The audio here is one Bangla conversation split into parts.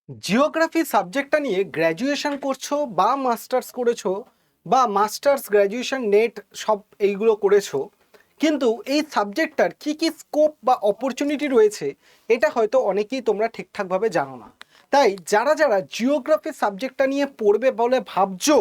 জিওগ্রাফি সাবজেক্টটা নিয়ে গ্র্যাজুয়েশন করছো বা মাস্টার্স করেছো বা মাস্টার্স গ্র্যাজুয়েশন নেট সব এইগুলো করেছো, কিন্তু এই সাবজেক্টটার কি কি স্কোপ বা অপরচুনিটি রয়েছে এটা হয়তো অনেকেই তোমরা ঠিকঠাকভাবে জানো না। তাই যারা যারা জিওগ্রাফি সাবজেক্টটা নিয়ে পড়বে বলে ভাবছো,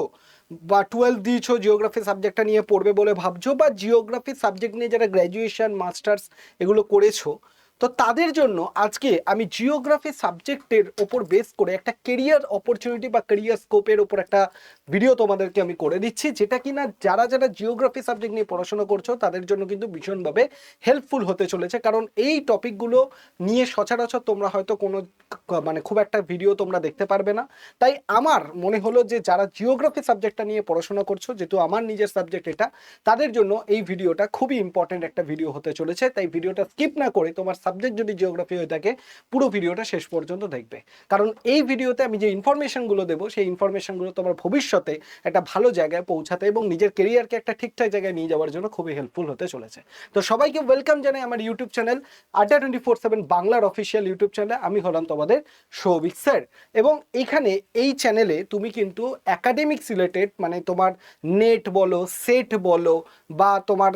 বা 12 দিয়েছো জিওগ্রাফি সাবজেক্টটা নিয়ে পড়বে বলে ভাবছো, বা জিওগ্রাফি সাবজেক্ট নিয়ে যারা গ্র্যাজুয়েশন মাস্টার্স এগুলো করেছো, তো তাদের জন্য আজকে আমি জিওগ্রাফি সাবজেক্টের ওপর বেস করে একটা কেরিয়ার অপরচুনিটি বা কেরিয়ার স্কোপের ওপর একটা ভিডিও তোমাদেরকে আমি করে দিচ্ছি, যেটা কিনা যারা যারা জিওগ্রাফি সাবজেক্ট নিয়ে পড়াশোনা করছো তাদের জন্য কিন্তু ভীষণভাবে হেল্পফুল হতে চলেছে। কারণ এই টপিকগুলো নিয়ে সচরাচর তোমরা হয়তো কোনো মানে খুব একটা ভিডিও তোমরা দেখতে পারবে না। তাই আমার মনে হলো যে যারা জিওগ্রাফি সাবজেক্টটা নিয়ে পড়াশোনা করছো, যেহেতু আমার নিজের সাবজেক্ট এটা, তাদের জন্য এই ভিডিওটা খুবই ইম্পর্টেন্ট একটা ভিডিও হতে চলেছে। তাই ভিডিওটা স্কিপ না করে, তোমার সাবজেক্ট যদি জিওগ্রাফি হয়ে থাকে, পুরো ভিডিওটা শেষ পর্যন্ত দেখবে। কারণ এই ভিডিওতে আমি যে ইনফরমেশনগুলো দেবো সেই ইনফরমেশনগুলো তোমার ভবিষ্যতে একটা ভালো জায়গায় পৌঁছাতে এবং নিজের কেরিয়ারকে একটা ঠিকঠাক জায়গায় নিয়ে যাওয়ার জন্য খুবই হেল্পফুল হতে চলেছে। তো সবাইকে ওয়েলকাম জানাই আমার ইউটিউব চ্যানেল আড্ডা 24/7 বাংলার অফিসিয়াল ইউটিউব চ্যানেলে। আমি হলাম তোমাদের সৌভিক স্যার, এবং এইখানে এই চ্যানেলে তুমি কিন্তু একাডেমিক্স রিলেটেড, মানে তোমার নেট বলো, সেট বলো, বা তোমার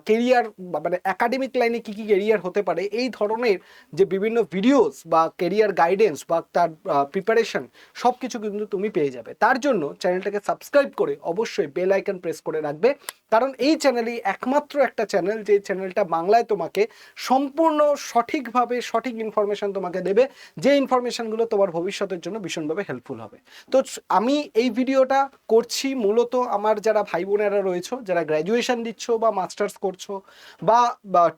কেরিয়ার, মানে একাডেমিক লাইনে কী কী কেরিয়ার হতে পারে, এই ধরনের যে বিভিন্ন ভিডিওস বা কেরিয়ার গাইডেন্স বা তার প্রিপারেশন সব কিছু কিন্তু তুমি পেয়ে যাবে। তার জন্য চ্যানেলটাকে সাবস্ক্রাইব করে অবশ্যই বেল আইকন প্রেস করে রাখবে, কারণ এই চ্যানেলই একমাত্র একটা চ্যানেল যে চ্যানেলটা বাংলায় তোমাকে সম্পূর্ণ সঠিকভাবে সঠিক ইনফরমেশন তোমাকে দেবে, যে ইনফরমেশনগুলো তোমার ভবিষ্যতের জন্য ভীষণভাবে হেল্পফুল হবে। তো আমি এই ভিডিওটা করছি মূলত আমার যারা ভাই বোনেরা রয়েছে, যারা গ্র্যাজুয়েশন দিচ্ছ বা মাস্টার্স করছো, বা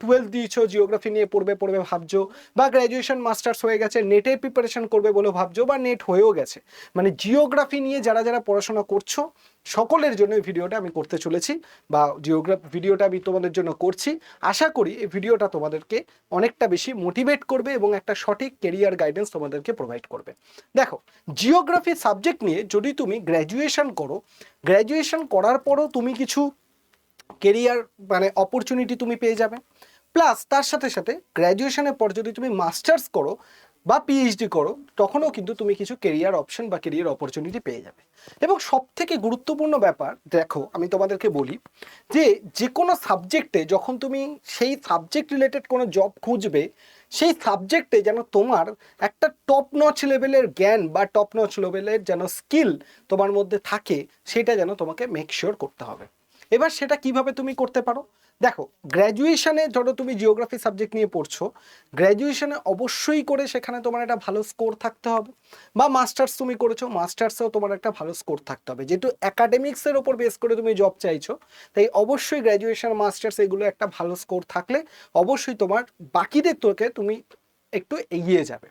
12 দিয়েছো জিওগ্রাফি নিয়ে পড়বে পড়বে ভাবছো, বা গ্র্যাজুয়েশন মাস্টার্স হয়ে গেছে নেটের প্রিপারেশন করবে বলে ভাবছো, বা নেট হয়েও গেছে, মানে জিওগ্রাফি নিয়ে যারা যারা পড়াশোনা করছো সকলের জন্য এই ভিডিওটা আমি করতে চলেছি, বা জিওগ্রাফি ভিডিওটা আমি তোমাদের জন্য করছি। আশা করি এই ভিডিওটা তোমাদেরকে অনেকটা বেশি মোটিভেট করবে এবং একটা সঠিক কেরিয়ার গাইডেন্স তোমাদেরকে প্রোভাইড করবে। দেখো, জিওগ্রাফি সাবজেক্ট নিয়ে যদি তুমি গ্র্যাজুয়েশন করো, গ্র্যাজুয়েশন করার পরও তুমি কিছু কেরিয়ার মানে অপরচুনিটি তুমি পেয়ে যাবে, প্লাস তার সাথে সাথে গ্র্যাজুয়েশনের পর যদি তুমি মাস্টার্স করো বা পিএইচডি করো, তখনও কিন্তু তুমি কিছু কেরিয়ার অপশন বা কেরিয়ার অপরচুনিটি পেয়ে যাবে। এবং সব থেকে গুরুত্বপূর্ণ ব্যাপার, দেখো আমি তোমাদেরকে বলি যে যে কোনো সাবজেক্টে যখন তুমি সেই সাবজেক্ট রিলেটেড কোনো জব খুঁজবে, সেই সাবজেক্টে যেন তোমার একটা টপ নচ লেভেলের জ্ঞান বা টপ নচ লেভেলের যেন স্কিল তোমার মধ্যে থাকে, সেটা যেন তোমাকে মেক শিওর করতে হবে। এবার সেটা কিভাবে তুমি করতে পারো, দেখো গ্র্যাজুয়েশনে ধরো তুমি জিওগ্রাফি সাবজেক্ট নিয়ে পড়ছো, গ্র্যাজুয়েশনে অবশ্যই করে সেখানে তোমার একটা ভালো স্কোর থাকতে হবে, বা মাস্টার্স তুমি করেছো, মাস্টার্সেও তোমার একটা ভালো স্কোর থাকতে হবে। যেহেতু একাডেমিক্সের ওপর বেস করে তুমি জব চাইছো, তাই অবশ্যই গ্র্যাজুয়েশন মাস্টার্স এগুলো একটা ভালো স্কোর থাকলে অবশ্যই তোমার বাকিদের থেকে তুমি একটু এগিয়ে যাবে।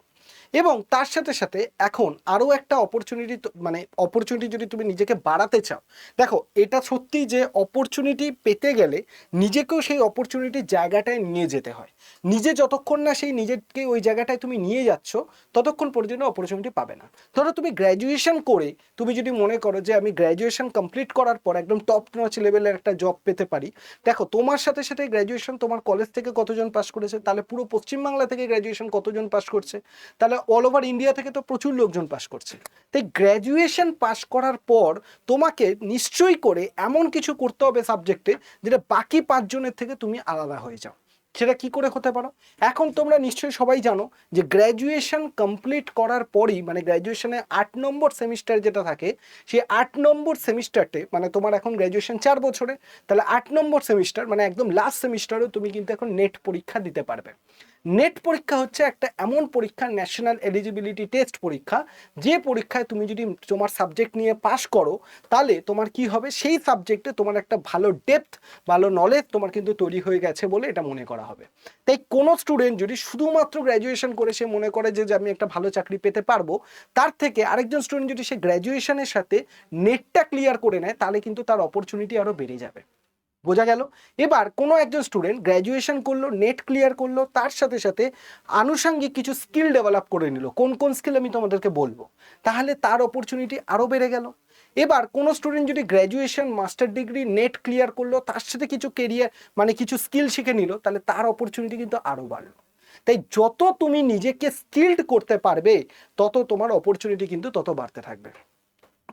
এবং তার সাথে সাথে এখন আরও একটা অপরচুনিটি, মানে অপরচুনিটি যদি তুমি নিজেকে বাড়াতে চাও, দেখো এটা সত্যি যে অপরচুনিটি পেতে গেলে নিজেকেও সেই অপরচুনিটির জায়গাটায় নিয়ে যেতে হয়। নিজে যতক্ষণ না সেই নিজেকে ওই জায়গাটায় তুমি নিয়ে যাচ্ছ, ততক্ষণ পর্যন্ত অপরচুনিটি পাবে না। ধরো তুমি গ্র্যাজুয়েশন করে তুমি যদি মনে করো যে আমি গ্র্যাজুয়েশন কমপ্লিট করার পর একদম টপ নচ লেভেলের একটা জব পেতে পারি, দেখো তোমার সাথে সাথে গ্র্যাজুয়েশন তোমার কলেজ থেকে কতজন পাস করেছে, তাহলে পুরো পশ্চিমবাংলা থেকে গ্র্যাজুয়েশন কতজন পাস করছে, তাহলে অল ওভার ইন্ডিয়া থেকে তো প্রচুর লোকজন পাস করছে। তাই গ্র্যাজুয়েশন পাস করার পর তোমাকে নিশ্চয়ই করে এমন কিছু করতে হবে সাবজেক্টে যেটা বাকি 5 জনের থেকে তুমি আলাদা হয়ে যাও। সেটা কি করে হতে পারো, এখন তোমরা নিশ্চয়ই সবাই জানো যে গ্র্যাজুয়েশন কমপ্লিট করার পরই, মানে গ্র্যাজুয়েশনে 8 নম্বর সেমিস্টার যেটা থাকে, সেই 8 নম্বর সেমিস্টারটে, মানে তোমার এখন গ্র্যাজুয়েশন 4 বছরে, তাহলে 8 নম্বর সেমিস্টার মানে একদম লাস্ট সেমিস্টারেও তুমি কিন্তু এখন নেট পরীক্ষা দিতে পারবে। নেট পরীক্ষা হচ্ছে একটা এমন পরীক্ষা, ন্যাশনাল এলিজিবিলিটি টেস্ট পরীক্ষা, যে পরীক্ষায় তুমি যদি তোমার সাবজেক্ট নিয়ে পাশ করো, তাহলে তোমার কি হবে, সেই সাবজেক্টে তোমার একটা ভালো ডেপথ, ভালো নলেজ তোমার কিন্তু তৈরি হয়ে গেছে বলে এটা মনে করা হবে। তাই কোনো স্টুডেন্ট যদি শুধুমাত্র গ্র্যাজুয়েশন করে সে মনে করে যে আমি একটা ভালো চাকরি পেতে পারবো, তার থেকে আরেকজন স্টুডেন্ট যদি সে গ্র্যাজুয়েশনের সাথে নেটটা ক্লিয়ার করে নেয়, তাহলে কিন্তু তার অপরচুনিটি আরও বেড়ে যাবে। বোঝা গেল? এবার কোনো একজন স্টুডেন্ট গ্র্যাজুয়েশন করলো, নেট ক্লিয়ার করলো, তার সাথে সাথে আনুষঙ্গিক কিছু স্কিল ডেভেলপ করে নিল, কোন কোন স্কিল আমি তোমাদেরকে বলবো, তাহলে তার অপরচুনিটি আরও বেড়ে গেল। এবার কোনো স্টুডেন্ট যদি graduation master degree net clear করলো, তার সাথে কিছু কেরিয়ার মানে কিছু স্কিল শিখে নিল, তাহলে তার অপরচুনিটি কিন্তু আরও বাড়লো। তাই যত তুমি নিজেকে স্কিলড করতে পারবে তত তোমার অপরচুনিটি কিন্তু তত বাড়তে থাকবে।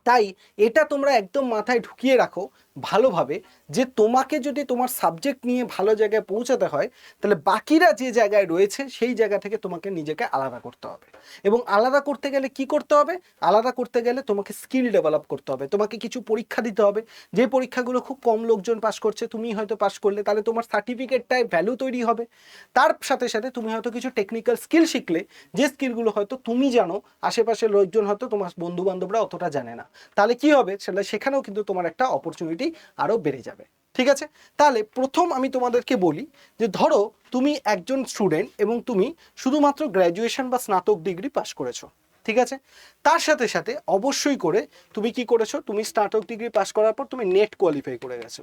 তাই এটা তোমরা একদম মাথায় ঢুকিয়ে রাখো ভালোভাবে, যে তোমাকে যদি তোমার সাবজেক্ট নিয়ে ভালো জায়গায় পৌঁছাতে হয় তাহলে বাকিরা যে জায়গায় রয়েছে সেই জায়গা থেকে তোমাকে নিজেকে আলাদা করতে হবে। এবং আলাদা করতে গেলে কি করতে হবে? আলাদা করতে গেলে তোমাকে স্কিল ডেভেলপ করতে হবে, তোমাকে কিছু পরীক্ষা দিতে হবে, যে পরীক্ষাগুলো খুব কম লোকজন পাস করছে, তুমি হয়তো পাস করলে তাহলে তোমার সার্টিফিকেটটায় ভ্যালু তৈরি হবে। তার সাথে সাথে তুমি হয়তো কিছু টেকনিক্যাল স্কিল শিখলে, যে স্কিলগুলো হয়তো তুমি জানো, আশেপাশের লোকজন হয়তো তোমার বন্ধু বান্ধবরা অতটা জানে না, তাহলে কি হবে? সেখানেও কিন্তু তোমার একটা অপরচুনিটি আরও বেড়ে যাবে। ঠিক আছে? তাহলে প্রথম আমি তোমাদেরকে বলি যে ধরো তুমি একজন স্টুডেন্ট এবং তুমি শুধুমাত্র গ্র্যাজুয়েশন বা স্নাতক ডিগ্রি পাস করেছো, ঠিক আছে? তার সাথে সাথে অবশ্যই করে তুমি কি করেছো, তুমি স্নাতক ডিগ্রি পাস করার পর তুমি নেট কোয়ালিফাই করে গেছো,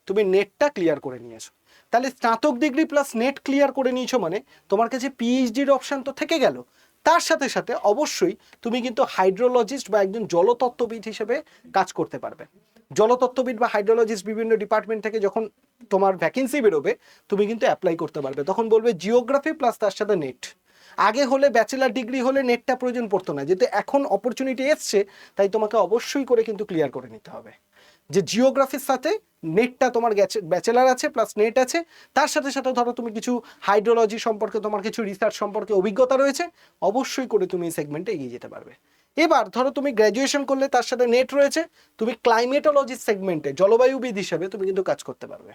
তুমি নেটটা ক্লিয়ার করে নিয়েছো। তাহলে স্নাতক ডিগ্রি প্লাস নেট ক্লিয়ার করে নিয়েছো মানে তোমার কাছে পিএইচডির অপশান তো থেকে গেল। তার সাথে সাথে অবশ্যই তুমি কিন্তু হাইড্রোলজিস্ট বা একজন জলতত্ত্ববিদ হিসেবে কাজ করতে পারবে। জলতত্ত্ববিদ বা হাইড্রোলজিস্ট বিভিন্ন ডিপার্টমেন্ট থেকে যখন তোমার ভ্যাকেন্সি বেরোবে তুমি কিন্তু অ্যাপ্লাই করতে পারবে, তখন বলবে জিওগ্রাফি প্লাস তার সাথে নেট। আগে হলে ব্যাচেলার ডিগ্রি হলে নেটটা প্রয়োজন পড়তো না, যেহেতু এখন অপরচুনিটি এসছে তাই তোমাকে অবশ্যই করে কিন্তু ক্লিয়ার করে নিতে হবে যে জিওগ্রাফির সাথে নেটটা তোমার ব্যাচেলার আছে প্লাস নেট আছে, তার সাথে সাথে ধরো তুমি কিছু হাইড্রোলজি সম্পর্কে তোমার কিছু রিসার্চ সম্পর্কে অভিজ্ঞতা রয়েছে, অবশ্যই করে তুমি এই সেগমেন্টে এগিয়ে যেতে পারবে। এবার ধরো তুমি গ্র্যাজুয়েশন করলে তার সাথে নেট রয়েছে, তুমি ক্লাইমেটোলজি সেগমেন্টে জলবায়ুবিদ হিসেবে তুমি কিন্তু কাজ করতে পারবে।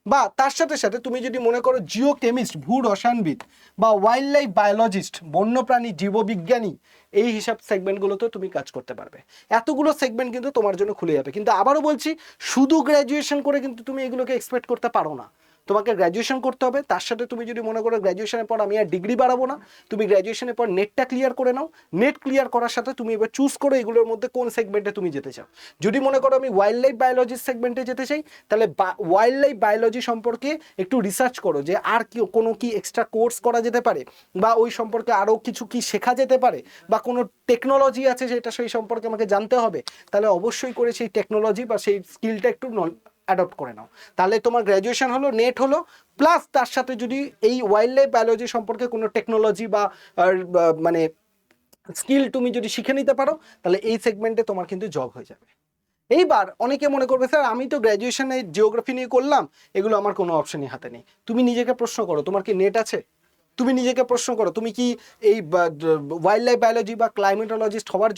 বা তার সাথে সাথে তুমি যদি মনে করো জিও কেমিস্ট ভূ রসায়নবিদ বা ওয়াইল্ড লাইফ বায়োলজিস্ট বন্যপ্রাণী জীববিজ্ঞানী, এই হিসাব সেগমেন্টগুলোতে তুমি কাজ করতে পারবে। এতগুলো সেগমেন্ট কিন্তু তোমার জন্য খুলে যাবে। কিন্তু আবারও বলছি, শুধু গ্র্যাজুয়েশন করে কিন্তু তুমি এগুলোকে এক্সপেক্ট করতে পারো না, তোমাকে গ্র্যাজুয়েশন করতে হবে। তার সাথে তুমি যদি মনে করো গ্র্যাজুয়েশনের পর আমি আর ডিগ্রি বাড়াবো না, তুমি গ্র্যাজুয়েশনের পর নেটটা ক্লিয়ার করে নাও। নেট ক্লিয়ার করার সাথে তুমি এবার চুজ করো এগুলোর মধ্যে কোন সেগমেন্টে তুমি যেতে চাও। যদি মনে করো আমি ওয়াইল্ড লাইফ বায়োলজি সেগমেন্টে যেতে চাই, তাহলে ওয়াইল্ড লাইফ বায়োলজি সম্পর্কে একটু রিসার্চ করো যে আর কি কোনো কি এক্সট্রা কোর্স করা যেতে পারে, বা ওই সম্পর্কে আরও কিছু কি শেখা যেতে পারে, বা কোনো টেকনোলজি আছে যেটা সেই সম্পর্কে আমাকে জানতে হবে, তাহলে অবশ্যই করে সেই টেকনোলজি বা সেই স্কিলটা একটু অ্যাডপ্ট করে নাও। তাহলে তোমার গ্র্যাজুয়েশন হলো, নেট হলো, প্লাস তার সাথে যদি এই ওয়াইল্ড লাইফ বায়োলজি সম্পর্কে কোনো টেকনোলজি বা মানে স্কিল তুমি যদি শিখে নিতে পারো, তাহলে এই সেগমেন্টে তোমার কিন্তু জব হয়ে যাবে। এইবার অনেকে মনে করবে স্যার আমি তো গ্র্যাজুয়েশনে জিওগ্রাফি নিয়ে করলাম, এগুলো আমার কোনো অপশনই হাতে নেই। তুমি নিজেকে প্রশ্ন করো তোমার কি নেট আছে? তুমি নিজেকে প্রশ্ন করো তুমি কি এই ওয়াইল্ড লাইফ বায়োলজি বা ক্লাইমেটোলজিস্ট হওয়ার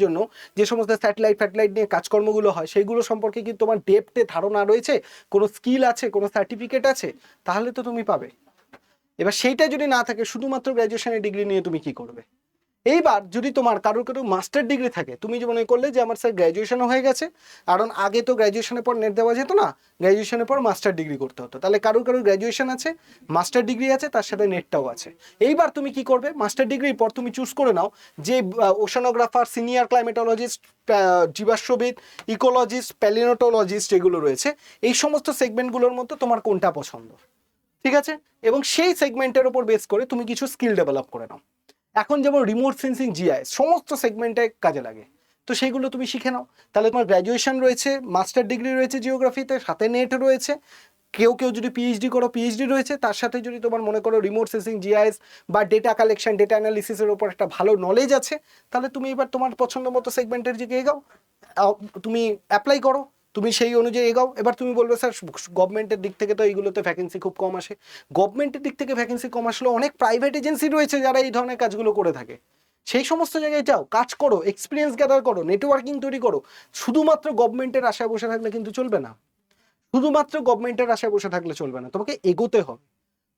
জন্য যে সমস্ত স্যাটেলাইট নিয়ে কাজকর্মগুলো হয় সেইগুলো সম্পর্কে কি তোমার ডেপথে ধারণা রয়েছে, কোনো স্কিল আছে, কোনো সার্টিফিকেট আছে? তাহলে তো তুমি পাবে। এবার সেইটা যদি না থাকে, শুধুমাত্র গ্র্যাজুয়েশনের ডিগ্রি নিয়ে তুমি কি করবে? এইবার যদি তোমার কারোর মাস্টার ডিগ্রি থাকে, তুমি যে মনে করলে যে আমার স্যার গ্র্যাজুয়েশনও হয়ে গেছে, কারণ আগে তো গ্র্যাজুয়েশনের পর নেট দেওয়া যেত না, গ্র্যাজুয়েশনের পর মাস্টার ডিগ্রি করতে হতো, তাহলে কারোর গ্র্যাজুয়েশন আছে, মাস্টার ডিগ্রি আছে, তার সাথে নেটটাও আছে। এইবার তুমি কি করবে? মাস্টার ডিগ্রির পর তুমি চুজ করে নাও যে ওশানোগ্রাফার, সিনিয়র ক্লাইমেটোলজিস্ট, জীবাশ্মবিদ, ইকোলজিস্ট, প্যালিনোটোলজিস্ট যেগুলো রয়েছে, এই সমস্ত সেগমেন্টগুলোর মধ্যে তোমার কোনটা পছন্দ, ঠিক আছে? এবং সেই সেগমেন্টের উপর বেস করে তুমি কিছু স্কিল ডেভেলপ করে নাও। এখন যেমন রিমোট সেন্সিং, জিআই সমস্ত সেগমেন্টে কাজে লাগে, তো সেইগুলো তুমি শিখে নাও। তাহলে তোমার গ্র্যাজুয়েশন রয়েছে, মাস্টার ডিগ্রি রয়েছে জিওগ্রাফিতে, সাথে নেট রয়েছে, কেউ কেউ যদি পিএইচডি করো পিএইচডি রয়েছে, তার সাথে যদি তোমার মনে করো রিমোট সেন্সিং, জিআইএস বা ডেটা কালেকশন, ডেটা অ্যানালিসিসের উপর একটা ভালো নলেজ আছে, তাহলে তুমি এবার তোমার পছন্দ মতো সেগমেন্টের দিকে এগাও, তুমি অ্যাপ্লাই করো, তুমি সেই অনুযায়ী এগাও। এবার তুমি বলবে স্যার গভর্নমেন্টের দিক থেকে তো এইগুলোতে ভ্যাকেন্সি খুব কম আসে। গভর্নমেন্টের দিক থেকে ভ্যাকেন্সি কম আসলেও অনেক প্রাইভেট এজেন্সি রয়েছে যারা এই ধরনের কাজগুলো করে থাকে, সেই সমস্ত জায়গায় যাও, কাজ করো, এক্সপিরিয়েন্স গ্যাদার করো, নেটওয়ার্কিং তৈরি করো। শুধুমাত্র গভর্নমেন্টের আশায় বসে থাকলে কিন্তু চলবে না, শুধুমাত্র গভর্নমেন্টের আশায় বসে থাকলে চলবে না, তোমাকে এগোতে হবে,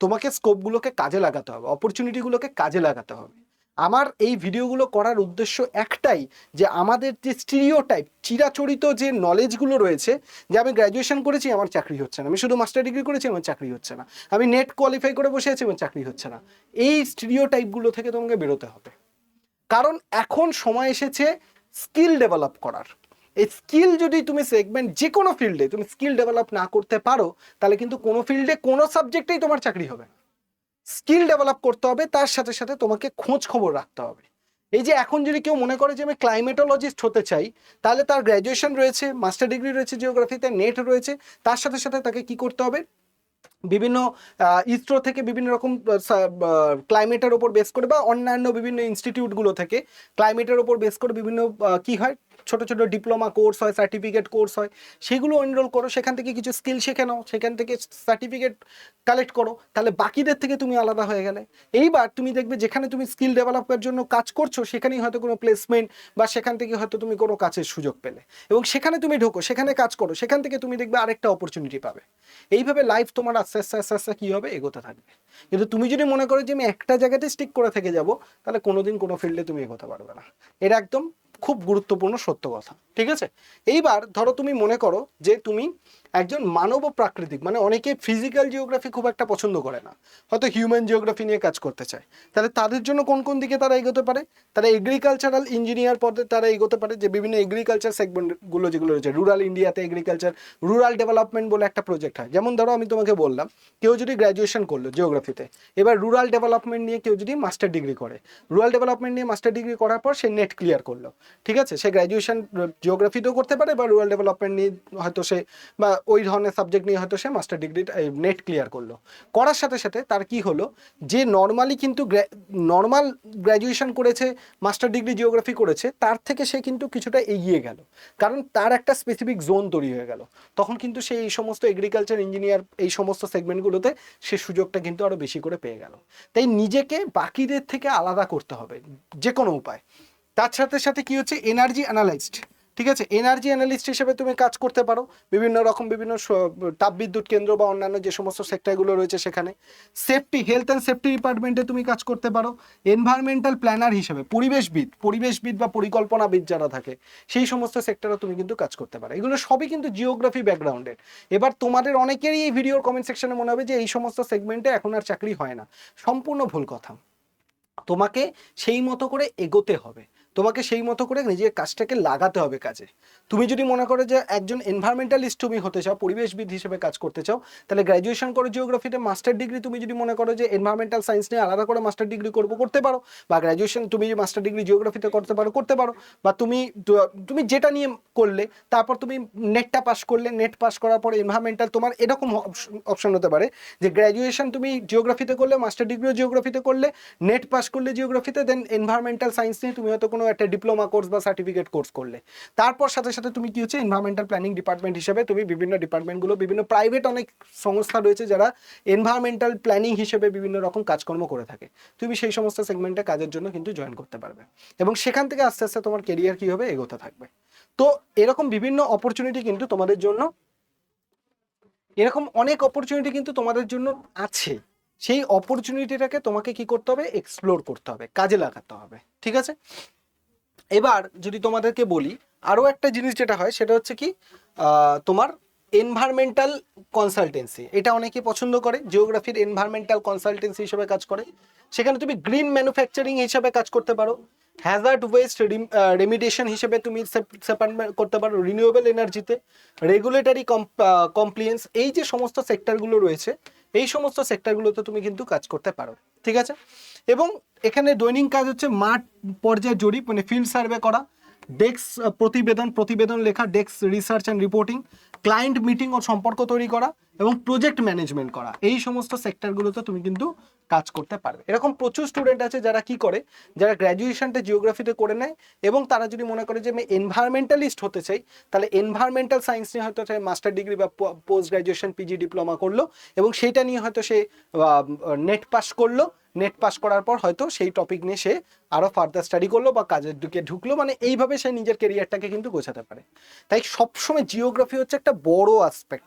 তোমাকে স্কোপগুলোকে কাজে লাগাতে হবে, অপরচুনিটিগুলোকে কাজে লাগাতে হবে। আমার এই ভিডিওগুলো করার উদ্দেশ্য একটাই, যে আমাদের যে স্টিরিওটাইপ, চিরাচরিত যে নলেজগুলো রয়েছে, যে আমি গ্র্যাজুয়েশন করেছি আমার চাকরি হচ্ছে না, আমি শুধু মাস্টার ডিগ্রি করেছি আমার চাকরি হচ্ছে না, আমি নেট কোয়ালিফাই করে বসে আছি আমার চাকরি হচ্ছে না, এই স্টিরিওটাইপগুলো থেকে তোমাকে বেরোতে হবে। কারণ এখন সময় এসেছে স্কিল ডেভেলপ করার। এই স্কিল যদি তুমি সেগমেন্ট যে কোনো ফিল্ডে তুমি স্কিল ডেভেলপ না করতে পারো, তাহলে কিন্তু কোনো ফিল্ডে কোনো সাবজেক্টেই তোমার চাকরি হবে না। স্কিল ডেভেলপ করতে হবে, তার সাথে সাথে তোমাকে খোঁজ খবর রাখতে হবে। এই যে এখন যদি কেউ মনে করে যে আমি ক্লাইমেটোলজিস্ট হতে চাই, তাহলে তার গ্র্যাজুয়েশন রয়েছে, মাস্টার ডিগ্রি রয়েছে জিওগ্রাফিতে, নেট রয়েছে, তার সাথে সাথে তাকে কি করতে হবে? বিভিন্ন ইসরো থেকে বিভিন্ন রকম ক্লাইমেটের ওপর বেস করে বা অন্যান্য বিভিন্ন ইনস্টিটিউটগুলো থেকে ক্লাইমেটের ওপর বেস করে বিভিন্ন কি হয়, ছোট ছোট ডিপ্লোমা কোর্স হয়, সার্টিফিকেট কোর্স হয়, সেগুলো এনরোল করো, সেখান থেকে কিছু স্কিল শিখে নাও, সেখান থেকে সার্টিফিকেট কালেক্ট করো, তাহলে বাকিদের থেকে তুমি আলাদা হয়ে গেলে। এইবার তুমি দেখবে যেখানে তুমি স্কিল ডেভেলপের জন্য কাজ করছো সেখানেই হয়তো কোনো প্লেসমেন্ট বা সেখান থেকে হয়তো তুমি কোনো কাজের সুযোগ পেলে, এবং সেখানে তুমি ঢোকো, সেখানে কাজ করো, সেখান থেকে তুমি দেখবে আরেকটা অপরচুনিটি পাবে। এইভাবে লাইফ তোমার আস্তে আস্তে আস্তে আস্তে কী হবে, এগোতে থাকবে। কিন্তু তুমি যদি মনে করো যে আমি একটা জায়গাতে স্টিক করে থেকে যাব, তাহলে কোনোদিন কোনো ফিল্ডে তুমি এগোতে পারবে না। এটা একদম খুব গুরুত্বপূর্ণ সত্য কথা, ঠিক আছে? এইবার ধরো তুমি মনে করো যে তুমি একজন মানব ও প্রাকৃতিক, মানে অনেকে ফিজিক্যাল জিওগ্রাফি খুব একটা পছন্দ করে না, হয়তো হিউম্যান জিওগ্রাফি নিয়ে কাজ করতে চায়, তাহলে তাদের জন্য কোন কোন দিকে তারা এগোতে পারে? তারা এগ্রিকালচারাল ইঞ্জিনিয়ার পদে তারা এগোতে পারে, যে বিভিন্ন এগ্রিকালচার সেগমেন্টগুলো যেগুলো রয়েছে, রুরাল ইন্ডিয়াতে এগ্রিকালচার রুরাল ডেভেলপমেন্ট বলে একটা প্রজেক্ট হয়। যেমন ধরো আমি তোমাকে বললাম, কেউ যদি গ্র্যাজুয়েশন করলো জিওগ্রাফিতে, এবার রুরাল ডেভেলপমেন্ট নিয়ে কেউ যদি মাস্টার ডিগ্রি করে, রুরাল ডেভেলপমেন্ট নিয়ে মাস্টার ডিগ্রি করার পর সে নেট ক্লিয়ার করলো, ঠিক আছে, সে গ্র্যাজুয়েশন জিওগ্রাফিতেও করতে পারে বা রুরাল ডেভেলপমেন্ট নিয়ে হয়তো সে বা ওই ধরনের সাবজেক্ট নিয়ে হয়তো সে মাস্টার ডিগ্রি নেট ক্লিয়ার করলো। করার সাথে সাথে তার কি হলো, যে নর্মালি কিন্তু নর্মাল গ্র্যাজুয়েশন করেছে, মাস্টার ডিগ্রি জিওগ্রাফি করেছে, তার থেকে সে কিন্তু কিছুটা এগিয়ে গেল, কারণ তার একটা স্পেসিফিক জোন তৈরি হয়ে গেল। তখন কিন্তু সে এই সমস্ত এগ্রিকালচার ইঞ্জিনিয়ার এই সমস্ত সেগমেন্টগুলোতে সে সুযোগটা কিন্তু আরও বেশি করে পেয়ে গেল। তাই নিজেকে বাকিদের থেকে আলাদা করতে হবে যে কোনো উপায়। তার সাথে সাথে কি হচ্ছে, এনার্জি অ্যানালাইস্ট, ঠিক আছে, এনার্জি অ্যানালিস্ট হিসেবে তুমি কাজ করতে পারো বিভিন্ন রকম বিভিন্ন তাপবিদ্যুৎ কেন্দ্র বা অন্যান্য যে সমস্ত সেক্টরগুলো রয়েছে সেখানে। সেফটি, হেলথ অ্যান্ড সেফটি ডিপার্টমেন্টে তুমি কাজ করতে পারো এনভায়রনমেন্টাল প্ল্যানার হিসেবে, পরিবেশবিদ বা পরিকল্পনাবিদ যারা থাকে সেই সমস্ত সেক্টরে তুমি কিন্তু কাজ করতে পারো। এগুলো সবই কিন্তু জিওগ্রাফি ব্যাকগ্রাউন্ডের। এবার তোমাদের অনেকেরই এই ভিডিওর কমেন্ট সেকশনে মনে হবে যে এই সমস্ত সেগমেন্টে এখন আর চাকরি হয় না। সম্পূর্ণ ভুল কথা। তোমাকে সেই মতো করে এগোতে হবে, তোমাকে সেই মতো করে নিজের কাজটাকে লাগাতে হবে কাজে। তুমি যদি মনে করো যে একজন এনভায়রনমেন্টালিস্ট তুমি হতে চাও, পরিবেশবিদ হিসেবে কাজ করতে চাও, তাহলে গ্র্যাজুয়েশন করো জিওগ্রাফিতে, মাস্টার ডিগ্রি তুমি যদি মনে করো যে এনভায়রনমেন্টাল সায়েন্স নিয়ে আলাদা করে মাস্টার ডিগ্রি করতে পারো, বা গ্র্যাজুয়েশন তুমি মাস্টার ডিগ্রি জিওগ্রাফিতে করতে পারো, বা তুমি যেটা নিয়ে করলে তারপর তুমি নেটটা পাস করলে, নেট পাস করার পর এনভায়রনমেন্টাল তোমার এরকম অপশন হতে পারে যে গ্র্যাজুয়েশন তুমি জিওগ্রাফিতে করলে, মাস্টার ডিগ্রিও জিওগ্রাফিতে করলে, নেট পাস করলে জিওগ্রাফিতে, দেন এনভায়রনমেন্টাল সায়েন্স নিয়ে তুমি হয়তো কোনো একটা ডিপ্লোমা কোর্স বা সার্টিফিকেট কোর্স করলে, তারপর সাথে সাথে তুমি কি হচ্ছে এনভায়রনমেন্টাল প্ল্যানিং ডিপার্টমেন্ট হিসেবে তুমি বিভিন্ন ডিপার্টমেন্টগুলো, বিভিন্ন প্রাইভেট অনেক সংস্থা রয়েছে যারা এনভায়রনমেন্টাল প্ল্যানিং হিসেবে বিভিন্ন রকম কাজকর্ম করে থাকে, তুমি সেই সমস্ত সেগমেন্টে কাজের জন্য কিন্তু জয়েন করতে পারবে, এবং সেখান থেকে আস্তে আস্তে তোমার কেরিয়ার কি হবে, এগোতে থাকবে। তো এরকম বিভিন্ন অপরচুনিটি কিন্তু তোমাদের জন্য, এরকম অনেক অপরচুনিটি কিন্তু তোমাদের জন্য আছে। সেই অপরচুনিটিটাকে তোমাকে কি করতে হবে, এক্সপ্লোর করতে হবে, কাজে লাগাতে হবে, ঠিক আছে? এবার যদি তোমাদেরকে বলি আরও একটা জিনিস যেটা হয় সেটা হচ্ছে কি, তোমার এনভায়রনমেন্টাল কনসালটেন্সি, এটা অনেকে পছন্দ করে, জিওগ্রাফির এনভায়রনমেন্টাল কনসালটেন্সি হিসেবে কাজ করে। সেখানে তুমি গ্রিন ম্যানুফ্যাকচারিং হিসেবে কাজ করতে পারো, হ্যাজার্ড ওয়েস্ট রেমিডিয়েশন হিসেবে তুমি করতে পারো, রিনিউয়েবল এনার্জিতে, রেগুলেটরি কমপ্লিয়েন্স, এই যে সমস্ত সেক্টরগুলো রয়েছে এই সমস্ত সেক্টরগুলোতে তুমি কিন্তু কাজ করতে পারো, ঠিক আছে? এবং এখানে দৈনিক কাজ হচ্ছে মাঠ পর্যায়ে জরিপ, মানে ফিল্ড সার্ভে করা, ডেস্ক প্রতিবেদন লেখা, desk research and reporting, client meeting ও সম্পর্ক তৈরি করা, এবং প্রজেক্ট ম্যানেজমেন্ট করা, এই সমস্ত সেক্টরগুলোতে তুমি কিন্তু কাজ করতে পারবে। এরকম প্রচুর স্টুডেন্ট আছে যারা কি করে, যারা গ্র্যাজুয়েশনটা জিওগ্রাফিতে করে নেয় এবং তারা যদি মনে করে যে আমি এনভায়রনমেন্টালিস্ট হতে চাই, তাহলে এনভায়রনমেন্টাল সায়েন্স নিয়ে হয়তো মাস্টার ডিগ্রি বা পোস্ট গ্র্যাজুয়েশন পিজি ডিপ্লোমা করলো, এবং সেইটা নিয়ে হয়তো সে নেট পাস করলো, নেট পাস করার পর হয়তো সেই টপিক নিয়ে সে আরও ফার্দার স্টাডি করলো বা কাজের দিকে ঢুকলো, মানে এইভাবে সে নিজের কেরিয়ারটাকে কিন্তু গোছাতে পারে। তাই সবসময় জিওগ্রাফি হচ্ছে একটা বড় আসপেক্ট,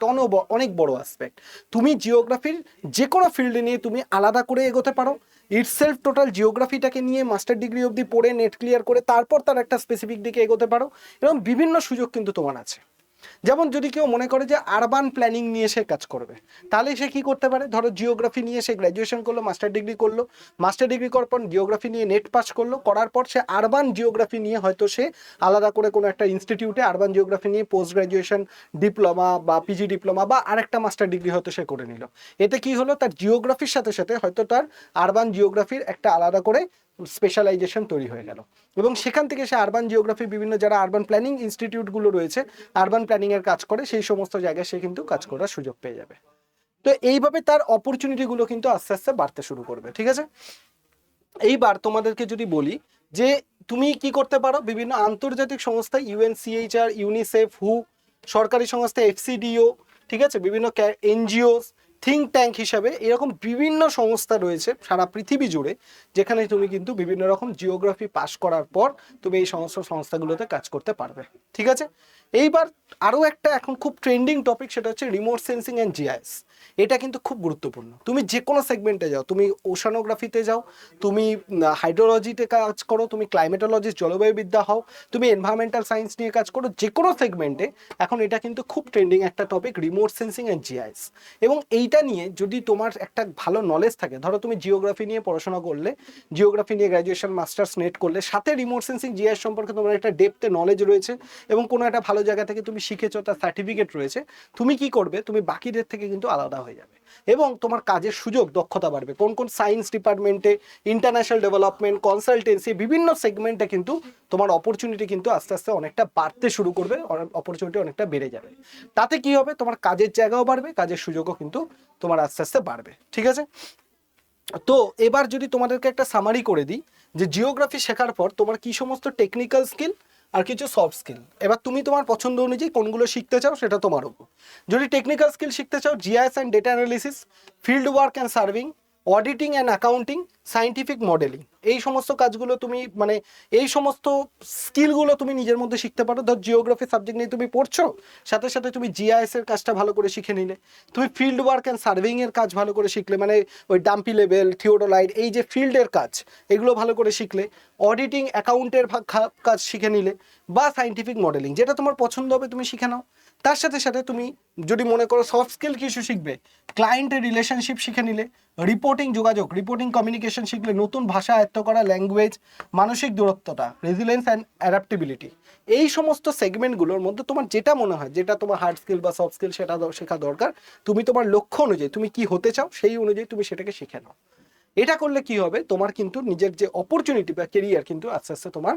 অনেক বড় আসপেক্ট। তুমি জিওগ্রাফির যে কোনো ফিল্ডে নিয়ে তুমি আলাদা করে এগোতে পারো, ইটসেলফ টোটাল জিওগ্রাফিটাকে নিয়ে মাস্টার ডিগ্রি অবধি পড়ে নেট ক্লিয়ার করে তারপর তার একটা স্পেসিফিক দিকে এগোতে পারো, এবং বিভিন্ন সুযোগ কিন্তু তোমার আছে। যেমন যদি কেউ মনে করে যে আরবান প্ল্যানিং নিয়ে সে কাজ করবে, তাহলে সে কি করতে পারে, ধরো জিওগ্রাফি নিয়ে সে গ্র্যাজুয়েশন করলো, মাস্টার ডিগ্রি করার পর জিওগ্রাফি নিয়ে নেট পাস করলো, করার পর সে আরবান জিওগ্রাফি নিয়ে হয়তো সে আলাদা করে কোনো একটা ইনস্টিটিউটে আরবান জিওগ্রাফি নিয়ে পোস্ট গ্র্যাজুয়েশন ডিপ্লোমা বা পিজি ডিপ্লোমা বা আরেকটা মাস্টার ডিগ্রি হয়তো সে করে নিল। এতে কি হলো, তার জিওগ্রাফির সাথে সাথে হয়তো তার আরবান জিওগ্রাফির একটা আলাদা করে স্পেশালাইজেশন তৈরি হয়ে গেল, এবং সেখান থেকে সে আরবান জিওগ্রাফির বিভিন্ন যারা আরবান প্ল্যানিং ইনস্টিটিউটগুলো রয়েছে, আরবান প্ল্যানিংয়ের কাজ করে, সেই সমস্ত জায়গায় সে কিন্তু কাজ করার সুযোগ পেয়ে যাবে, তো এইভাবে তার অপরচুনিটিগুলো কিন্তু আস্তে আস্তে বাড়তে শুরু করবে। ঠিক আছে, এইবার তোমাদেরকে যদি বলি যে তুমি কি করতে পারো, বিভিন্ন আন্তর্জাতিক সংস্থা ইউএনসিএইচআর, ইউনিসেফ, হু, সরকারি সংস্থা এফসিডিও, ঠিক আছে, বিভিন্ন এনজিও, থিঙ্ক ট্যাঙ্ক হিসাবে এরকম বিভিন্ন সংস্থা রয়েছে সারা পৃথিবী জুড়ে, যেখানে তুমি কিন্তু বিভিন্ন রকম জিওগ্রাফি পাস করার পর তুমি এই সমস্ত সংস্থাগুলোতে কাজ করতে পারবে। ঠিক আছে, এইবার আরও একটা এখন খুব ট্রেন্ডিং টপিক, সেটা হচ্ছে রিমোট সেন্সিং অ্যান্ড জিআইএস। এটা কিন্তু খুব গুরুত্বপূর্ণ। তুমি যে কোনো সেগমেন্টে যাও, তুমি ওশানোগ্রাফিতে যাও, তুমি হাইড্রোলজিতে কাজ করো, তুমি ক্লাইমেটোলজিস্ট জলবায়ুবিদ্যা হও, তুমি এনভায়রনমেন্টাল সায়েন্স নিয়ে কাজ করো, যে কোনো সেগমেন্টে এখন এটা কিন্তু খুব ট্রেন্ডিং একটা topic, remote sensing and GIS. এবং এইটা নিয়ে যদি তোমার একটা ভালো নলেজ থাকে, ধরো তুমি জিওগ্রাফি নিয়ে পড়াশোনা করলে, জিওগ্রাফি নিয়ে গ্র্যাজুয়েশন মাস্টার্স নেট করলে, সাথে রিমোট সেন্সিং জিআইএস সম্পর্কে তোমার একটা ডেপথে নলেজ রয়েছে এবং কোনো একটা ভালো জায়গা থেকে তুমি শিখেছো, তার সার্টিফিকেট রয়েছে, তুমি কি করবে, তুমি বাকিদের থেকে কিন্তু আলাদা হয়ে যাবে এবং তোমার কাজের সুযোগ, দক্ষতা বাড়বে। কোন কোন সায়েন্স ডিপার্টমেন্টে, ইন্টারন্যাশনাল ডেভেলপমেন্ট, কনসালটেন্সি, বিভিন্ন সেগমেন্টে কিন্তু তোমার অপরচুনিটি কিন্তু আস্তে আস্তে অনেকটা বাড়তে শুরু করবে, অপরচুনিটি অনেকটা বেড়ে যাবে। তাতে কি হবে, তোমার কাজের জায়গাও বাড়বে, কাজের সুযোগও কিন্তু তোমার আস্তে আস্তে বাড়বে। ঠিক আছে, তো এবার যদি তোমাদেরকে একটা সামারি করে দিই যে জিওগ্রাফি শেখার পর তোমার কি সমস্ত টেকনিক্যাল স্কিল আর কিছু সফট স্কিল, এবার তুমি তোমার পছন্দ অনুযায়ী কোনগুলো শিখতে চাও সেটা তোমার উপর। যদি টেকনিক্যাল স্কিল শিখতে চাও, GIS and data analysis, field work and serving, auditing and accounting, scientific modelling, এই সমস্ত কাজগুলো তুমি মানে এই সমস্ত স্কিলগুলো তুমি নিজের মধ্যে শিখতে পারো। ধর জিওগ্রাফি সাবজেক্ট নিয়ে তুমি পড়ছো, সাথে সাথে তুমি জিআইএস এর কাজটা ভালো করে শিখে নিলে, তুমি ফিল্ড ওয়ার্ক অ্যান্ড সার্ভিং এর কাজ ভালো করে শিখলে, মানে ওই ডাম্পি লেভেল, থিওডোলাইট, এই যে ফিল্ডের কাজ, এগুলো ভালো করে শিখলে, অডিটিং অ্যাকাউন্টের কাজ শিখে নিলে, বা সায়েন্টিফিক মডেলিং, যেটা তোমার পছন্দ হবে তুমি শিখে নাও। তার সাথে সাথে তুমি যদি মনে করো সফট স্কিল কিছু শিখবে, ক্লায়েন্টের রিলেশনশিপ শিখে নিলে, রিপোর্টিং যোগাযোগ, রিপোর্টিং কমিউনিকেশন শিখলে, নতুন ভাষা আয়ত্ত করা, ল্যাঙ্গুয়েজ, মানসিক দূরত্বতা, রেজিলিয়েন্স অ্যান্ড অ্যাডাপ্টেবিলিটি, এই সমস্ত সেগমেন্টগুলোর মধ্যে তোমার যেটা মনে হয়, যেটা তোমার হার্ড স্কিল বা সফট স্কিল সেটা শেখা দরকার, তুমি তোমার লক্ষ্য অনুযায়ী তুমি কি হতে চাও সেই অনুযায়ী তুমি সেটাকে শিখে নাও। এটা করলে কি হবে, তোমার কিন্তু নিজের যে অপরচুনিটি বা কেরিয়ার কিন্তু আস্তে আস্তে তোমার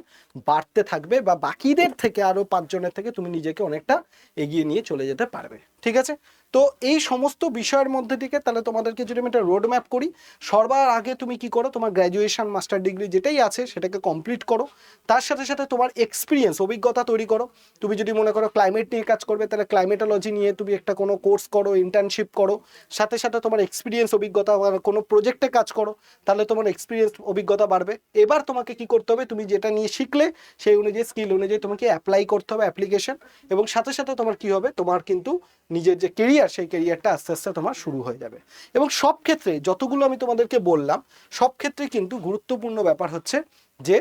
বাড়তে থাকবে, বা বাকিদের থেকে আরো 5 জনের থেকে তুমি নিজেকে অনেকটা এগিয়ে নিয়ে চলে যেতে পারবে। ঠিক আছে, তো এই সমস্ত বিষয়ের মধ্যে থেকে তাহলে তোমাদেরকে যদি আমি একটা রোড ম্যাপ করি, সবার আগে তুমি কি করো, তোমার গ্র্যাজুয়েশন মাস্টার ডিগ্রি যেটাই আছে সেটাকে কমপ্লিট করো। তার সাথে সাথে তোমার এক্সপিরিয়েন্স, অভিজ্ঞতা তৈরি করো। তুমি যদি মনে করো ক্লাইমেট নিয়ে কাজ করবে, তাহলে ক্লাইমেটোলজি নিয়ে তুমি একটা কোনো কোর্স করো, ইন্টার্নশিপ করো, সাথে সাথে তোমার এক্সপিরিয়েন্স, অভিজ্ঞতা, কোনো প্রজেক্টে কাজ করো, তাহলে তোমার এক্সপিরিয়েন্স, অভিজ্ঞতা বাড়বে। এবার তোমাকে কি করতে হবে, তুমি যেটা নিয়ে শিখলে সেই অনুযায়ী স্কিল অনুযায়ী তোমাকে অ্যাপ্লাই করতে হবে, অ্যাপ্লিকেশন, এবং সাথে সাথে তোমার কি হবে, তোমার কিন্তু নিজের যে কেরিয়ার সেই কেরিয়ারটা আস্তে আস্তে তোমার শুরু হয়ে যাবে। এবং সব ক্ষেত্রে যতগুলো আমি তোমাদেরকে বললাম, সব ক্ষেত্রে কিন্তু গুরুত্বপূর্ণ ব্যাপার হচ্ছে যে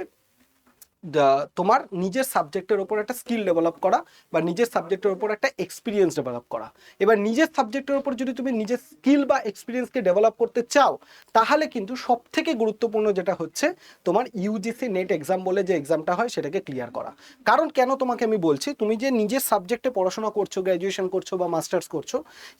তোমার নিজের সাবজেক্টের ওপর একটা স্কিল ডেভেলপ করা, বা নিজের সাবজেক্টের ওপর একটা এক্সপিরিয়েন্স ডেভেলপ করা। এবার নিজের সাবজেক্টের ওপর যদি তুমি নিজের স্কিল বা এক্সপিরিয়েন্সকে ডেভেলপ করতে চাও, তাহলে কিন্তু সব থেকে গুরুত্বপূর্ণ যেটা হচ্ছে তোমার ইউজিসি নেট এক্সাম বলে যে এক্সামটা হয় সেটাকে ক্লিয়ার করা। কারণ কেন তোমাকে আমি বলছি, তুমি যে নিজের সাবজেক্টে পড়াশোনা করছো, গ্র্যাজুয়েশন করছো বা মাস্টার্স করছো,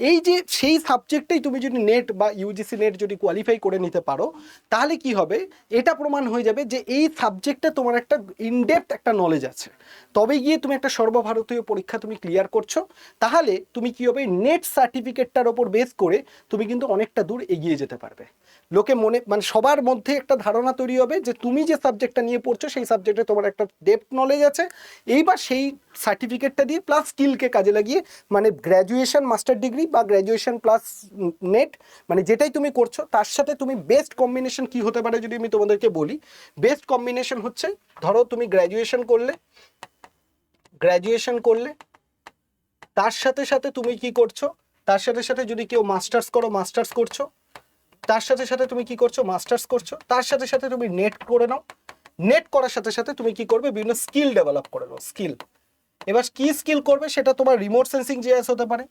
এই যে সেই সাবজেক্টেই তুমি যদি নেট বা ইউজিসি নেট যদি কোয়ালিফাই করে নিতে পারো, তাহলে কি হবে, এটা প্রমাণ হয়ে যাবে যে এই সাবজেক্টে তোমার একটা ইনডেপথ একটা নলেজ আছে। তবে গিয়ে তুমি একটা সর্বভারতীয় পরীক্ষা তুমি ক্লিয়ার করছো, তাহলে তুমি কি হবে, নেট সার্টিফিকেটটার ওপর বেস করে তুমি কিন্তু অনেকটা দূর এগিয়ে যেতে পারবে। লোকে মনে মানে সবার মধ্যে একটা ধারণা তৈরি হবে যে তুমি যে সাবজেক্টটা নিয়ে পড়ছো সেই সাবজেক্টে তোমার একটা ডেপথ নলেজ আছে। এইবার সেই সার্টিফিকেটটা দিয়ে প্লাস স্কিলকে কাজে লাগিয়ে, মানে গ্র্যাজুয়েশন মাস্টার ডিগ্রি বা গ্র্যাজুয়েশন প্লাস নেট, মানে যেটাই তুমি করছো তার সাথে তুমি বেস্ট কম্বিনেশন কি হতে পারে যদি আমি তোমাদেরকে বলি, বেস্ট কম্বিনেশন হচ্ছে, ধরো তুমি গ্র্যাজুয়েশন করলে তার সাথে সাথে তুমি কি করছো, তার সাথে সাথে যদি কেউ মাস্টার্স করছো, তার সাথে সাথে তুমি কি করছো, মাস্টার্স করছো, তার সাথে সাথে তুমি নেট করে নাও। নেট করার সাথে সাথে তুমি কি করবে, বিভিন্ন স্কিল ডেভেলপ করে নাও, স্কিল। এবার কি স্কিল করবে, সেটা তোমার রিমোট সেন্সিং জিআইএস হতে পারে,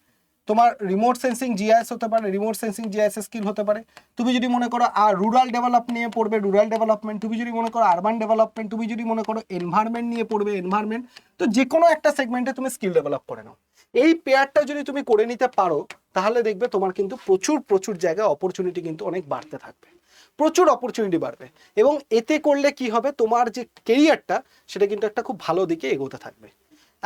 তোমার রিমোট সেন্সিং জিআইএস হতে পারে, রিমোট সেন্সিং জিআইএস স্কিল হতে পারে। তুমি যদি মনে করো রুরাল ডেভেলপ নিয়ে পড়বে, রুরাল ডেভেলপমেন্ট, তুমি যদি মনে করো আরবান ডেভেলপমেন্ট, তুমি যদি মনে করো এনভায়রনমেন্ট নিয়ে পড়বে, এনভায়রনমেন্ট, তো যে কোনো একটা সেগমেন্টে তুমি স্কিল ডেভেলপ করে নাও। এই পেয়ারটা যদি তুমি করে নিতে পারো, তাহলে দেখবে তোমার কিন্তু প্রচুর প্রচুর জায়গায় অপরচুনিটি কিন্তু অনেক বাড়তে থাকবে, প্রচুর অপরচুনিটি বাড়বে। এবং এতে করলে কি হবে, তোমার যে কেরিয়ারটা সেটা কিন্তু একটা খুব ভালো দিকে এগোতে থাকবে।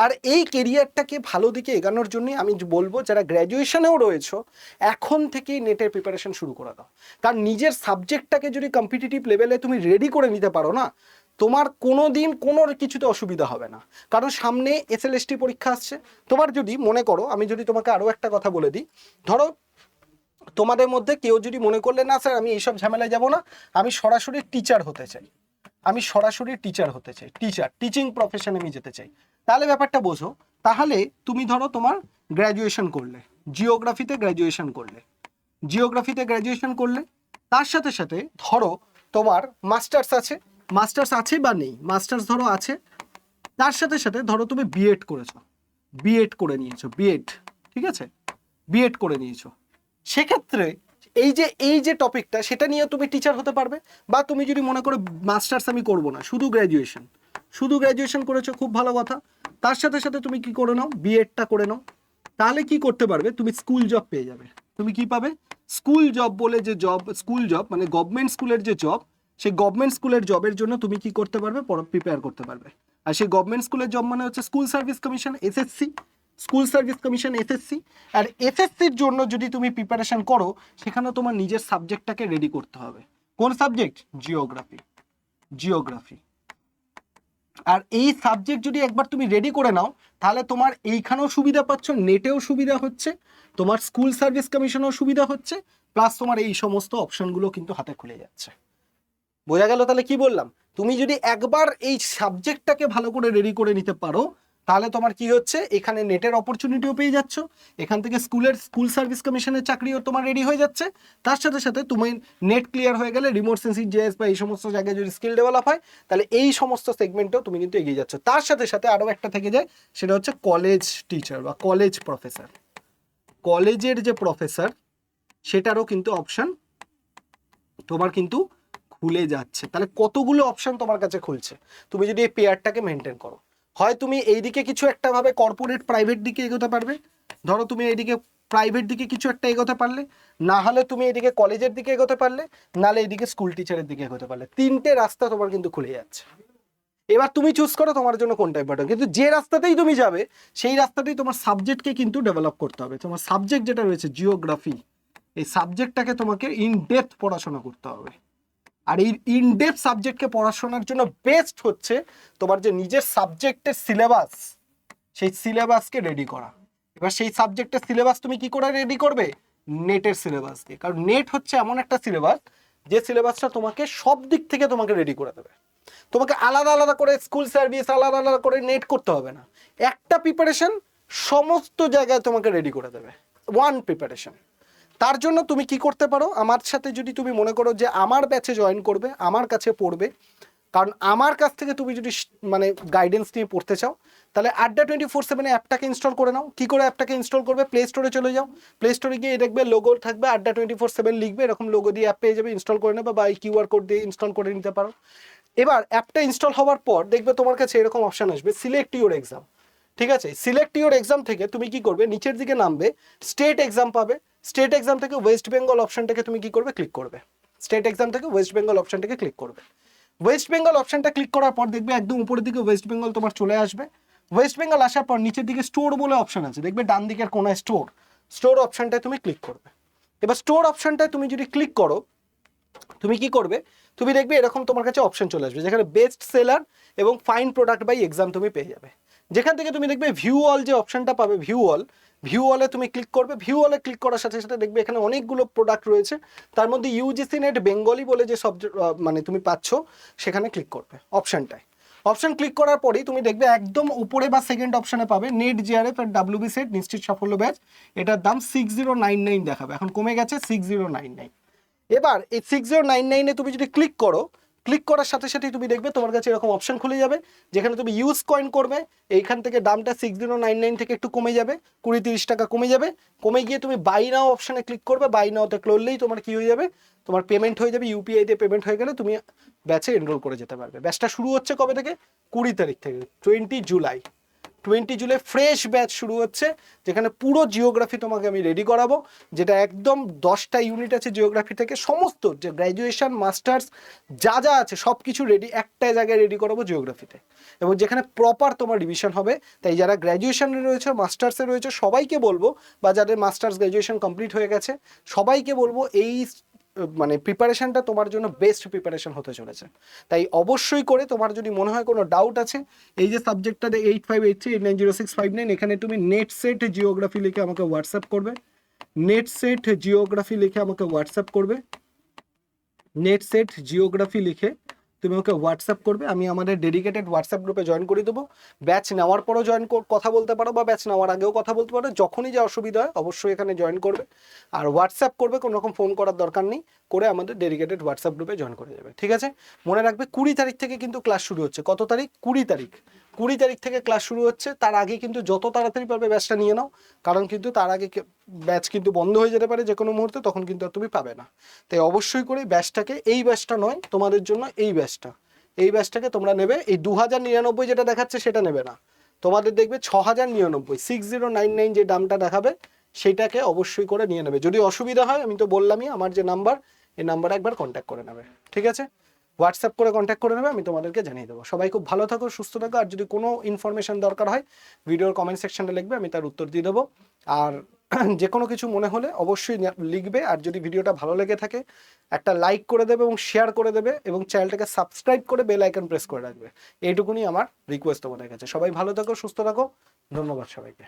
আর এই কেরিয়ারটাকে ভালো দিকে এগানোর জন্যই আমি বলবো যারা গ্র্যাজুয়েশনেও রয়েছো এখন থেকেই নেটের প্রিপারেশন শুরু করে দাও। কারণ নিজের সাবজেক্টটাকে যদি কম্পিটিটিভ লেভেলে তুমি রেডি করে নিতে পারো না, তোমার কোনো দিন কোনো কিছুতে অসুবিধা হবে না। কারণ সামনে এসএলএসটি পরীক্ষা আসছে। তোমার যদি মনে করো, আমি যদি তোমাকে আরও একটা কথা বলে দিই, ধরো তোমাদের মধ্যে কেউ যদি মনে করলে না স্যার আমি এইসব ঝামেলায় যাব না, আমি সরাসরি টিচার হতে চাই, টিচিং প্রফেশনে আমি যেতে চাই, তাহলে ব্যাপারটা বোঝো। তাহলে তুমি ধরো তোমার গ্র্যাজুয়েশন করলে, জিওগ্রাফিতে গ্র্যাজুয়েশন করলে, তার সাথে সাথে ধরো তোমার মাস্টার্স আছে বা নেই, মাস্টার্স ধরো আছে, তার সাথে সাথে ধরো তুমি বিএড করেছো, ঠিক আছে, বিএড করে নিয়েছো, সেক্ষেত্রে এই যে টপিকটা সেটা নিয়ে তুমি টিচার হতে পারবে। বা তুমি যদি মনে করো মাস্টার্স আমি করব না, শুধু গ্র্যাজুয়েশন করেছো, খুব ভালো কথা, তার সাথে সাথে তুমি কি করে নাও, বিএডটা করে নাও, তাহলে কি করতে পারবে, তুমি স্কুল জব পেয়ে যাবে। তুমি কি পাবে, স্কুল জব বলে যে জব, স্কুল জব মানে গভর্নমেন্ট স্কুলের যে জব, সেই গভর্নমেন্ট স্কুলের জবের জন্য তুমি কি করতে পারবে, প্রিপেয়ার করতে পারবে। আর সেই গভর্নমেন্ট স্কুলের জব মানে হচ্ছে স্কুল সার্ভিস কমিশন এসএসসি, আর এসএসসির জন্য যদি তুমি প্রিপারেশন করো, সেখানে তোমার নিজের সাবজেক্টটাকে রেডি করতে হবে। কোন সাবজেক্ট, জিওগ্রাফি। আর এই সাবজেক্ট যদি একবার তুমি রেডি করে নাও, তাহলে তোমার এইখানেও সুবিধা পাচ্ছ, নেটেও সুবিধা হচ্ছে, তোমার স্কুল সার্ভিস কমিশনেও সুবিধা হচ্ছে, প্লাস তোমার এই সমস্ত অপশনগুলো কিন্তু হাতে খুলে যাচ্ছে। বোঝা গেল তাহলে কি বললাম? তুমি যদি একবার এই সাবজেক্টটাকে ভালো করে রেডি করে নিতে পারো, তাহলে তোমার কি হচ্ছে, এখানে নেটের অপরচুনিটিও পেয়ে যাচ্ছ, এখান থেকে স্কুল সার্ভিস কমিশনের চাকরিও তোমার রেডি হয়ে যাচ্ছে, তার সাথে সাথে তুমি নেট ক্লিয়ার হয়ে গেলে রিমোট সেন্সিং জেএস বা এই সমস্ত জায়গায় যদি স্কিল ডেভেলপ হয়, তাহলে এই সমস্ত সেগমেন্টেও তুমি কিন্তু এগিয়ে যাচ্ছ। তার সাথে সাথে আরও একটা থেকে যায়, সেটা হচ্ছে কলেজ টিচার বা কলেজ প্রফেসর। কলেজের যে প্রফেসর, সেটারও কিন্তু অপশন তোমার কিন্তু খুলে যাচ্ছে। তাহলে কতগুলো অপশন তোমার কাছে খুলছে তুমি যদি এই পেয়ারটাকে মেনটেন করো। হয় তুমি এইদিকে কিছু একটা ভাবে কর্পোরেট প্রাইভেট দিকে এগোতে পারবে, ধরো তুমি এইদিকে প্রাইভেট দিকে কিছু একটা এগোতে পারলে, না হলে তুমি এদিকে কলেজের দিকে এগোতে পারলে, নাহলে এইদিকে স্কুল টিচারের দিকে এগোতে পারলে। তিনটে রাস্তা তোমার কিন্তু খুলে যাচ্ছে। এবার তুমি চুজ করো তোমার জন্য কোনটা ইম্পর্টেন্ট, কিন্তু যে রাস্তাতেই তুমি যাবে সেই রাস্তাতেই তোমার সাবজেক্টকে কিন্তু ডেভেলপ করতে হবে। তোমার সাবজেক্ট যেটা রয়েছে জিওগ্রাফি, এই সাবজেক্টটাকে তোমাকে ইন ডেপথ পড়াশোনা করতে হবে। আর এই ইনডেপথ সাবজেক্টকে পড়াশোনার জন্য বেস্ট হচ্ছে তোমার যে নিজের সাবজেক্টের সিলেবাস, সেই সিলেবাসকে রেডি করা। এবার সেই সাবজেক্টের সিলেবাস তুমি কি করে রেডি করবে, নেটের সিলেবাস দিয়ে। কারণ নেট হচ্ছে এমন একটা সিলেবাস, যে সিলেবাসটা তোমাকে সব দিক থেকে তোমাকে রেডি করে দেবে। তোমাকে আলাদা আলাদা করে স্কুল সার্ভিস, আলাদা আলাদা করে নেট করতে হবে না, একটা প্রিপারেশন সমস্ত জায়গায় তোমাকে রেডি করে দেবে, ওয়ান প্রিপারেশন। তার জন্য তুমি কি করতে পারো, আমার সাথে যদি তুমি মনে করো যে আমার ব্যাচে জয়েন করবে, আমার কাছে পড়বে, কারণ আমার কাছ থেকে তুমি যদি মানে গাইডেন্স নিয়ে পড়তে চাও, তাহলে আড্ডা 24/7 অ্যাপটাকে ইনস্টল করে নাও। কি করে অ্যাপটাকে ইনস্টল করবে, প্লে স্টোরে চলে যাও, প্লে স্টোরে গিয়ে দেখবে লোগো থাকবে, আড্ডা 24/7 লিখবে, এরকম লোগো দিয়ে অ্যাপ পেয়ে যাবে, ইনস্টল করে নেবে, বা এই কিউআর কোড দিয়ে ইনস্টল করে নিতে পারো। এবার অ্যাপটা ইনস্টল হওয়ার পর দেখবে তোমার কাছে এরকম অপশান আসবে, সিলেক্ট ইউর এক্সাম। ঠিক আছে, সিলেক্ট ইউর এক্সাম থেকে তুমি কি করবে, নিচের দিকে নামবে, স্টেট এক্সাম পাবে, স্টেট এক্সাম থেকে ওয়েস্ট বেঙ্গল অপশনটাকে তুমি কি করবে, ক্লিক করবে, স্টেট এক্সাম থেকে ওয়েস্ট বেঙ্গল অপশনটাকে ক্লিক করবে। ওয়েস্ট বেঙ্গল অপশনটা ক্লিক করার পর দেখবে একদম উপরের দিকে ওয়েস্ট বেঙ্গল তোমার চলে আসবে। ওয়েস্ট বেঙ্গল আসার পর নিচের দিকে স্টোর বলে অপশন আছে, দেখবে ডান দিকের কোনায় স্টোর অপশনটায় তুমি ক্লিক করবে। এবার স্টোর অপশনটায় তুমি যদি ক্লিক করো, তুমি কি করবে, তুমি দেখবে এরকম তোমার কাছে অপশন চলে আসবে, যেখানে বেস্ট সেলার এবং ফাইন প্রোডাক্ট বাই এক্সাম তুমি পেয়ে যাবে। যেখান থেকে তুমি দেখবে ভিউ অল যে অপশনটা পাবে, ভিউ অলে তুমি ক্লিক করবে। ভিউ অলে ক্লিক করার সাথে সাথে দেখবে এখানে অনেকগুলো প্রোডাক্ট রয়েছে, তার মধ্যে ইউজিসি নেট বেঙ্গলি বলে যে সাবজেক্ট মানে তুমি পাচ্ছ, সেখানে ক্লিক করবে অপশনটায়। অপশন ক্লিক করার পরেই তুমি দেখবে একদম উপরে বা সেকেন্ড অপশনে পাবে নেট জিআরএফ আর ডাব্লিউবি সেট নিশ্চিত সাফল্য ব্যাচ। এটার দাম 6099 দেখাবে, এখন কমে গেছে 6099। এবার এই 6099-এ তুমি যদি ক্লিক করো, ক্লিক করার সাথে সাথেই তুমি দেখবে তোমার কাছে এরকম অপশন খুলে যাবে, যেখানে তুমি ইউজ কয়েন করবে। এইখান থেকে দামটা 6099 থেকে একটু কমে যাবে, 20-30 টাকা কমে যাবে। কমে গিয়ে তুমি বাই নাও অপশনে ক্লিক করবে, বাই নাওতে করলেই তোমার কি হয়ে যাবে, তোমার পেমেন্ট হয়ে যাবে। ইউপিআই দিয়ে পেমেন্ট হয়ে গেলে তুমি ব্যাচে এনরোল করে যেতে পারবে। ব্যাচটা শুরু হচ্ছে কবে থেকে, 20 তারিখ থেকে, 20 জুলাই। 20 জুলাই ফ্রেশ ব্যাচ শুরু হচ্ছে, যেখানে পুরো জিওগ্রাফি তোমাকে আমি রেডি করাবো, যেটা একদম 10টা ইউনিট আছে জিওগ্রাফি থেকে, সমস্ত যে গ্র্যাজুয়েশন মাস্টার্স যা যা আছে সব কিছু রেডি একটা জায়গায় রেডি করাবো জিওগ্রাফিতে, এবং যেখানে প্রপার তোমার রিভিশন হবে। তাই যারা গ্র্যাজুয়েশনে রয়েছে, মাস্টার্সে রয়েছে, সবাইকে বলবো, বা যাদের মাস্টার্স গ্র্যাজুয়েশন কমপ্লিট হয়ে গেছে সবাইকে বলবো, এই মানে প্রিপারেশনটা তোমার জন্য বেস্ট প্রিপারেশন হতে চলেছে। তাই অবশ্যই করে তোমার যদি মনে হয় কোনো ডাউট আছে, এই যে সাবজেক্টটাতে 8583890659, এখানে তুমি নেট সেট জিওগ্রাফি লিখে আমাকে হোয়াটসঅ্যাপ করবে, নেট সেট জিওগ্রাফি লিখে আমাকে হোয়াটসঅ্যাপ করবে, নেট সেট জিওগ্রাফি লিখে তুমি ওকে হোয়াটসঅ্যাপ করবে, আমি আমাদের ডেডিকেটেড হোয়াটসঅ্যাপ গ্রুপে জয়েন করে দেবো। ব্যাচ নেওয়ার পরও কথা বলতে পারো, বা ব্যাচ নেওয়ার আগেও কথা বলতে পারো, যখনই যা অসুবিধা হয় অবশ্যই এখানে জয়েন করবে। আর হোয়াটসঅ্যাপ করবে, কোনো রকম ফোন করার দরকার নেই, করে আমাদের ডেডিকেটেড হোয়াটসঅ্যাপ গ্রুপে জয়েন করে যাবে, ঠিক আছে? মনে রাখবে 20 তারিখ থেকে কিন্তু ক্লাস শুরু হচ্ছে। কত তারিখ? 20 তারিখ। 20 তারিখ থেকে ক্লাস শুরু হচ্ছে। তার আগে কিন্তু যত তাড়াতাড়ি পারবে ব্যাচটা নিয়ে নাও, কারণ কিন্তু তার আগে ব্যাচ কিন্তু বন্ধ হয়ে যেতে পারে যে কোনো মুহূর্তে, তখন কিন্তু আর তুমি পাবে না। তাই অবশ্যই করে ব্যাচটাকে, এই ব্যাচটা নয় তোমাদের জন্য, এই ব্যাচটাকে তোমরা নেবে। এই 2099 যেটা দেখাচ্ছে সেটা নেবে না, তোমাদের দেখবে 6099, 6099 যে দামটা দেখাবে সেইটাকে অবশ্যই করে নিয়ে নেবে। যদি অসুবিধা হয়, আমি তো বললামই, আমার যে নাম্বার, এই নাম্বারে একবার কন্ট্যাক্ট করে নেবে, ঠিক আছে? হোয়াটসঅ্যাপ করে কন্ট্যাক্ট করে নেবে, আমি তোমাদেরকে জানিয়ে দেবো। সবাই খুব ভালো থাকো, সুস্থ থাকো। আর যদি কোনো ইনফরমেশন দরকার হয়, ভিডিওর কমেন্ট সেকশনে লিখবে, আমি তার উত্তর দিয়ে দেবো। আর যে কোনো কিছু মনে হলে অবশ্যই লিখবে। আর যদি ভিডিওটা ভালো লেগে থাকে, একটা লাইক করে দেবে এবং শেয়ার করে দেবে, এবং চ্যানেলটাকে সাবস্ক্রাইব করে বেল আইকন প্রেস করে রাখবে। এইটুকুনি আমার রিকোয়েস্ট তোমাদের কাছে। সবাই ভালো থাকো, সুস্থ থাকো, ধন্যবাদ সবাইকে।